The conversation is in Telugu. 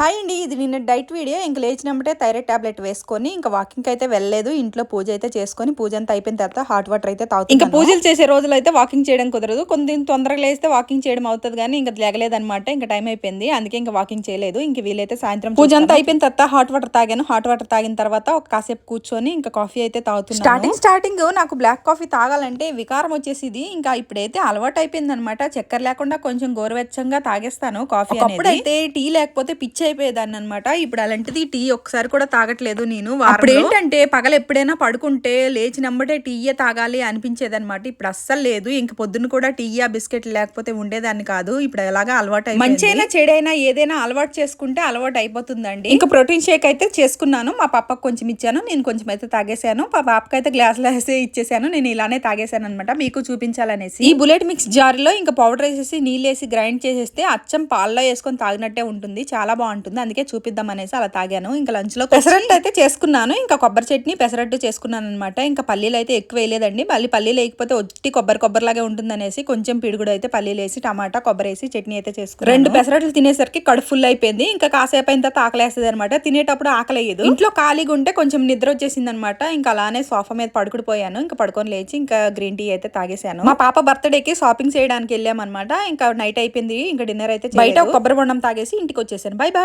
హాయ్ అండి, ఇది నిన్న డైట్ వీడియో. ఇంక లేచినప్పుడే థైరాయిడ్ టాబ్లెట్ వేసుకొని ఇంకా వాకింగ్ అయితే వెళ్ళలేదు. ఇంట్లో పూజ అయితే చేసుకొని పూజ అంతా అయిపోయిన తర్వాత హాట్ వాటర్ అయితే తాగుతున్నాను. ఇంకా పూజలు చేసే రోజులు అయితే వాకింగ్ చేయడం కుదరదు. కొంచెం తొందరగా లేస్తే వాకింగ్ చేయడం అవుతుంది, కానీ ఇంకా లేగలేదనమాట. ఇంకా టైం అయిపోయింది, అందుకే ఇంకా వాకింగ్ చేయలేదు. ఇంక వీలైతే సాయంత్రం పూజ అంతా అయిపోయిన తర్వాత హాట్ వాటర్ తాగాను. హాట్ వాటర్ తాగిన తర్వాత ఒక కాసేపు కూర్చొని ఇంకా కాఫీ అయితే తాగుతున్నాను. స్టార్టింగ్ నాకు బ్లాక్ కాఫీ తాగాలంటే వికారం వచ్చేసింది. ఇంకా ఇప్పుడైతే అలవాటు అయిపోయింది అనమాట. చక్కెర లేకుండా కొంచెం గోరువెచ్చంగా తాగేస్తాను కాఫీ. అప్పుడైతే టీ లేకపోతే పిచ్చి అయిపోయేదాన్ని అనమాట. ఇప్పుడు అలాంటిది టీ ఒకసారి కూడా తాగట్లేదు నేను. అప్పుడు ఏంటంటే పగలు ఎప్పుడైనా పడుకుంటే లేచినమ్మటే టీయే తాగాలి అనిపించేది అనమాట. ఇప్పుడు అస్సలు లేదు. ఇంక పొద్దున్న కూడా టీయా బిస్కెట్ లేకపోతే ఉండేదాన్ని కాదు. ఇప్పుడు ఎలాగా అలవాటు అయిపోయింది. మంచైనా చెడైనా ఏదైనా అలవాటు చేసుకుంటే అలవాటు అయిపోతుందండి. ఇంకా ప్రోటీన్ షేక్ అయితే చేసుకున్నాను. మా పాపకు కొంచెం ఇచ్చాను, నేను కొంచెం అయితే తాగేశాను. మా పాపకి అయితే గ్లాసులో వేసి ఇచ్చేసాను. నేను ఇలానే తాగేశాను అనమాట, మీకు చూపించాలనేసి. ఈ బుల్లెట్ మిక్స్ జార్ లో ఇంకా పౌడర్ వేసేసి నీళ్ళు వేసి గ్రైండ్ చేసేస్తే అచ్చం పాల్లో వేసుకొని తాగినట్టే ఉంటుంది. చాలా బాగుంటుంది, అందుకే చూపిద్దాం అనేసి అలా తాగాను. ఇంకా లంచ్ లో పెసరట్టు అయితే చేసుకున్నాను. ఇంకా కొబ్బరి చట్నీ పెసరట్టు చేసుకున్నాను అనమాట. ఇంకా పల్లీలు అయితే ఎక్కువ వేయలేదండి, మళ్ళీ పల్లీలు లేకపోతే ఒట్టి కొబ్బరిలాగే ఉంటుంది అనేసి కొంచెం పిడుగుడు అయితే పల్లీలు వేసి టమాటా కొబ్బరి వేసి చట్నీ అయితే చేసుకున్నాను. 2 పెసరట్లు తినేసరికి కడుపు ఫుల్ అయిపోయింది. ఇంకా కాసేపు అయిన తర్వాత ఆకలి వేస్తుంది అనమాట. తినేటప్పుడు ఆకలి అయ్యేది. ఇంట్లో ఖాళీగా ఉంటే కొంచెం నిద్ర వచ్చేసింది అనమాట. ఇంకా అలానే సోఫా మీద పడుకుడిపోయాను. ఇంకా పడుకొని లేచి ఇంకా గ్రీన్ టీ అయితే తాగేశాను. మా పాప బర్త్డేకి షాపింగ్ చేయడానికి వెళ్ళామన్నమాట. ఇంకా నైట్ అయిపోయింది, ఇంకా డిన్నర్ అయితే బయట కొబ్బరి బొండం తాగేసి ఇంటికి వచ్చేసాను. Bye bye.